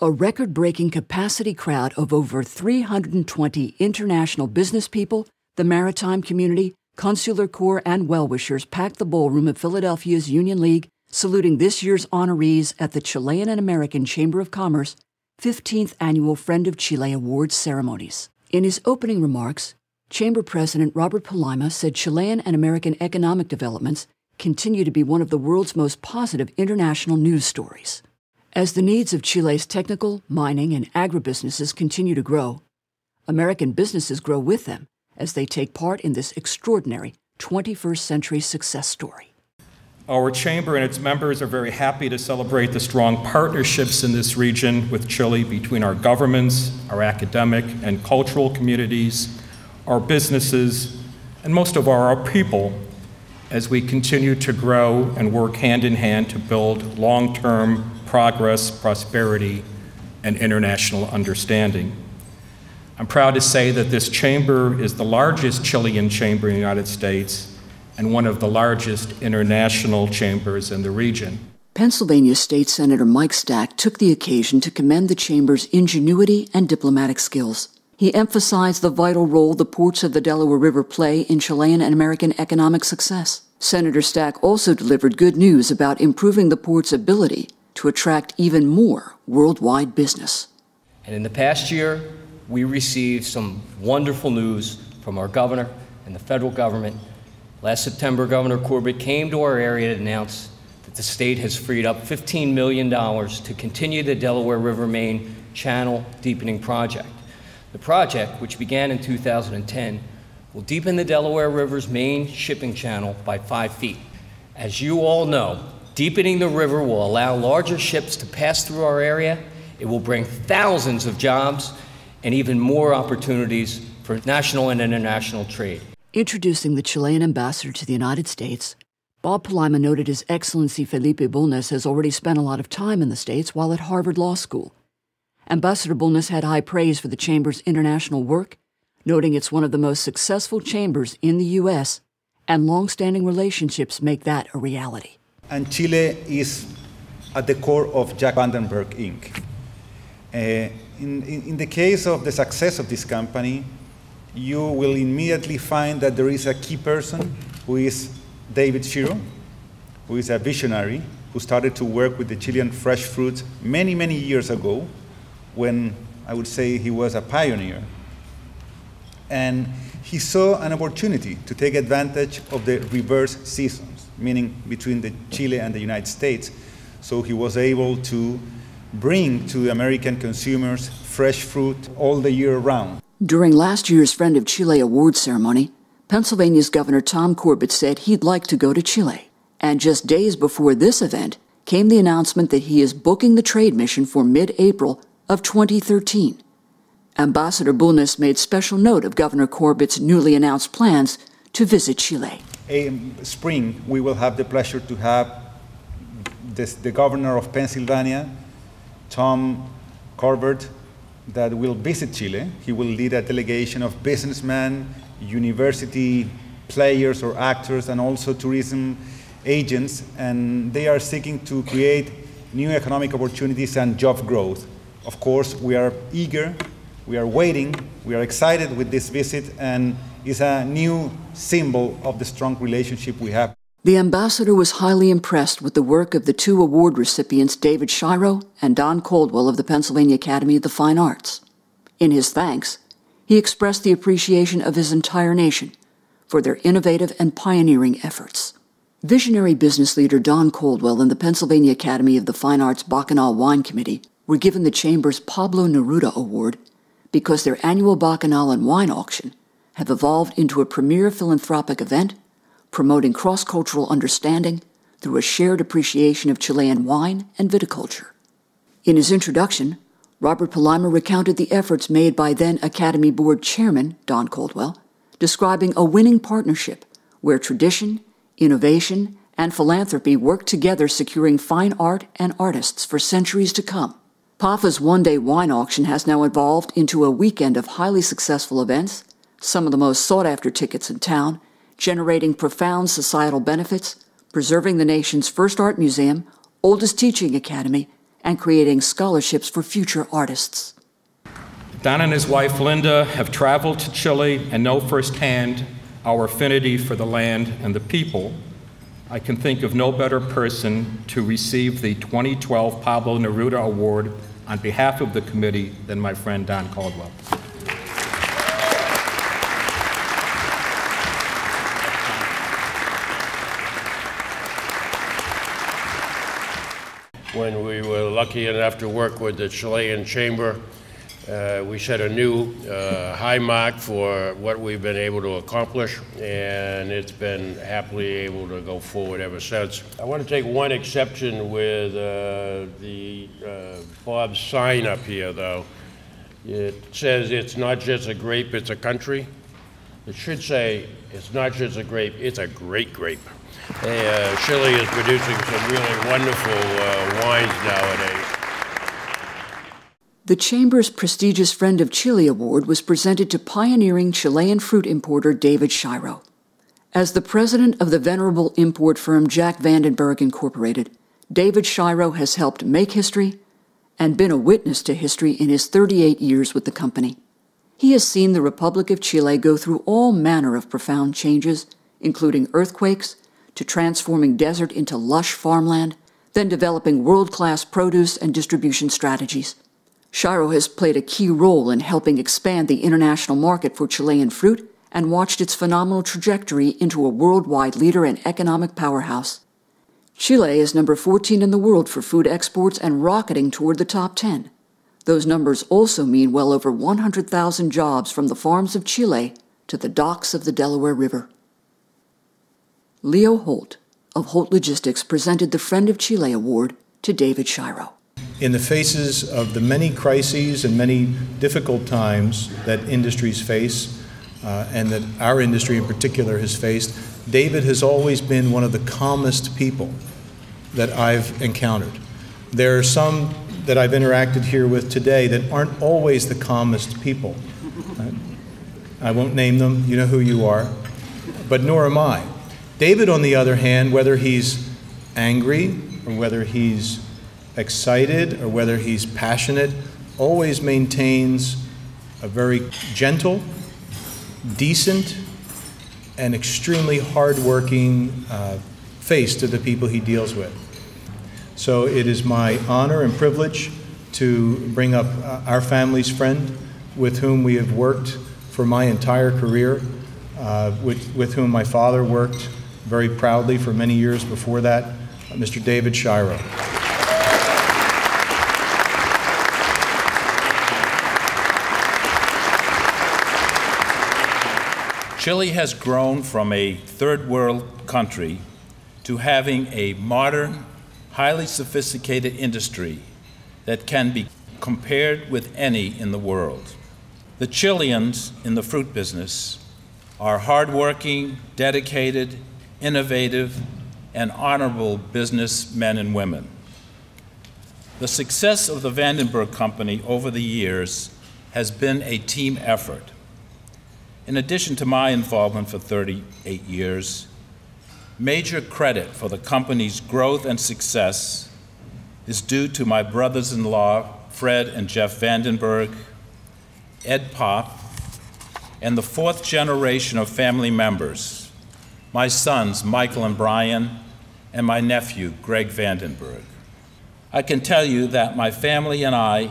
A record-breaking capacity crowd of over 320 international business people, the maritime community, consular corps, and well-wishers packed the ballroom of Philadelphia's Union League, saluting this year's honorees at the Chilean and American Chamber of Commerce 15th Annual Friend of Chile Awards ceremonies. In his opening remarks, Chamber President Robert Palaima said Chilean and American economic developments continue to be one of the world's most positive international news stories. As the needs of Chile's technical, mining, and agribusinesses continue to grow, American businesses grow with them as they take part in this extraordinary 21st century success story. Our Chamber and its members are very happy to celebrate the strong partnerships in this region with Chile between our governments, our academic and cultural communities, our businesses, and most of our people as we continue to grow and work hand in hand to build long-term progress, prosperity, and international understanding. I'm proud to say that this chamber is the largest Chilean chamber in the United States and one of the largest international chambers in the region. Pennsylvania State Senator Mike Stack took the occasion to commend the chamber's ingenuity and diplomatic skills. He emphasized the vital role the ports of the Delaware River play in Chilean and American economic success. Senator Stack also delivered good news about improving the port's ability to attract even more worldwide business. And in the past year, we received some wonderful news from our governor and the federal government. Last September, Governor Corbett came to our area to announce that the state has freed up $15 million to continue the Delaware River Main Channel Deepening Project. The project, which began in 2010, will deepen the Delaware River's main shipping channel by 5 feet. As you all know, deepening the river will allow larger ships to pass through our area. It will bring thousands of jobs and even more opportunities for national and international trade. Introducing the Chilean ambassador to the United States, Bob Palaima noted His Excellency Felipe Bulnes has already spent a lot of time in the States while at Harvard Law School. Ambassador Bulnes had high praise for the Chamber's international work, noting it's one of the most successful chambers in the U.S., and long-standing relationships make that a reality. And Chile is at the core of Jack Vandenberg, Inc. In the case of the success of this company, you will immediately find that there is a key person who is David Shiro, who is a visionary, who started to work with the Chilean fresh fruits many, many years ago, when I would say he was a pioneer. And he saw an opportunity to take advantage of the reverse seasons, meaning between the Chile and the United States. So he was able to bring to American consumers fresh fruit all the year round. During last year's Friend of Chile Awards ceremony, Pennsylvania's Governor Tom Corbett said he'd like to go to Chile. And just days before this event came the announcement that he is booking the trade mission for mid-April of 2013. Ambassador Bulnes made special note of Governor Corbett's newly announced plans to visit Chile. In spring, we will have the pleasure to have the governor of Pennsylvania, Tom Corbett, that will visit Chile. He will lead a delegation of businessmen, university players or actors, and also tourism agents, and they are seeking to create new economic opportunities and job growth. Of course, we are eager, we are waiting, we are excited with this visit, and it's a new symbol of the strong relationship we have. The ambassador was highly impressed with the work of the two award recipients, David Shiro and Don Caldwell of the Pennsylvania Academy of the Fine Arts. In his thanks, he expressed the appreciation of his entire nation for their innovative and pioneering efforts. Visionary business leader Don Caldwell and the Pennsylvania Academy of the Fine Arts Bacchanal Wine Committee were given the Chamber's Pablo Neruda Award because their annual Bacchanal and wine auction have evolved into a premier philanthropic event promoting cross-cultural understanding through a shared appreciation of Chilean wine and viticulture. In his introduction, Robert Palaima recounted the efforts made by then Academy Board Chairman Don Caldwell, describing a winning partnership where tradition, innovation, and philanthropy work together, securing fine art and artists for centuries to come. PAFA's one-day wine auction has now evolved into a weekend of highly successful events, some of the most sought-after tickets in town, generating profound societal benefits, preserving the nation's first art museum, oldest teaching academy, and creating scholarships for future artists. Don and his wife, Linda, have traveled to Chile and know firsthand our affinity for the land and the people. I can think of no better person to receive the 2012 Pablo Neruda Award on behalf of the committee than my friend Don Caldwell. When we were lucky enough to work with the Chilean Chamber, we set a new high mark for what we've been able to accomplish, and it's been happily able to go forward ever since. I want to take one exception with Bob's sign up here, though. It says it's not just a grape, it's a country. It should say it's not just a grape, it's a great grape. Chile is producing some really wonderful wines nowadays. The Chamber's prestigious Friend of Chile Award was presented to pioneering Chilean fruit importer David Shiro. As the president of the venerable import firm Jack Vandenberg Incorporated, David Shiro has helped make history and been a witness to history in his 38 years with the company. He has seen the Republic of Chile go through all manner of profound changes, including earthquakes, to transforming desert into lush farmland, then developing world-class produce and distribution strategies. Shiro has played a key role in helping expand the international market for Chilean fruit and watched its phenomenal trajectory into a worldwide leader and economic powerhouse. Chile is number 14 in the world for food exports and rocketing toward the top 10. Those numbers also mean well over 100,000 jobs from the farms of Chile to the docks of the Delaware River. Leo Holt of Holt Logistics presented the Friend of Chile Award to David Shiro. In the faces of the many crises and many difficult times that industries face, and that our industry in particular has faced, David has always been one of the calmest people that I've encountered. There are some that I've interacted here with today that aren't always the calmest people. I won't name them, you know who you are, but nor am I. David, on the other hand, whether he's angry or whether he's excited or whether he's passionate, always maintains a very gentle, decent, and extremely hardworking face to the people he deals with. So it is my honor and privilege to bring up our family's friend with whom we have worked for my entire career, with whom my father worked very proudly for many years before that, Mr. David Shiro. Chile has grown from a third world country to having a modern, highly sophisticated industry that can be compared with any in the world. The Chileans in the fruit business are hardworking, dedicated, innovative, and honorable businessmen and women. The success of the Vandenberg Company over the years has been a team effort. In addition to my involvement for 38 years, major credit for the company's growth and success is due to my brothers-in-law, Fred and Jeff Vandenberg, Ed Pop, and the fourth generation of family members, my sons, Michael and Brian, and my nephew, Greg Vandenberg. I can tell you that my family and I,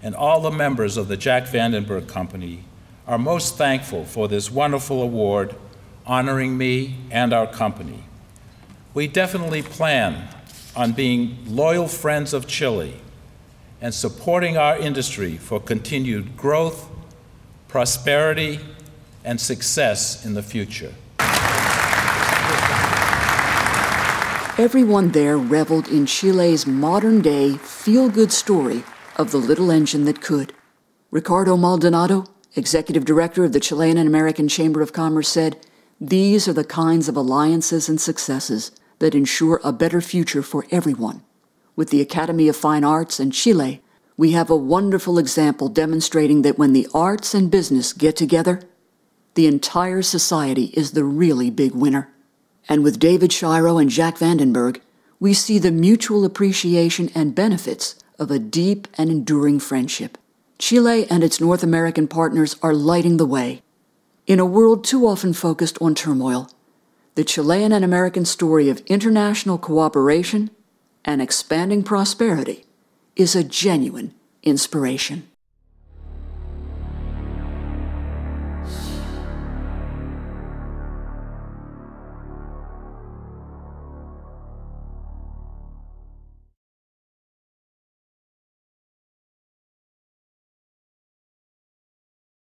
and all the members of the Jack Vandenberg Company, are most thankful for this wonderful award honoring me and our company. We definitely plan on being loyal friends of Chile and supporting our industry for continued growth, prosperity, and success in the future. Everyone there reveled in Chile's modern-day feel-good story of the little engine that could. Ricardo Maldonado, executive director of the Chilean and American Chamber of Commerce, said, "These are the kinds of alliances and successes that ensure a better future for everyone. With the Academy of Fine Arts and Chile, we have a wonderful example demonstrating that when the arts and business get together, the entire society is the really big winner." And with David Shiro and Jack Vandenberg, we see the mutual appreciation and benefits of a deep and enduring friendship. Chile and its North American partners are lighting the way. In a world too often focused on turmoil, the Chilean and American story of international cooperation and expanding prosperity is a genuine inspiration.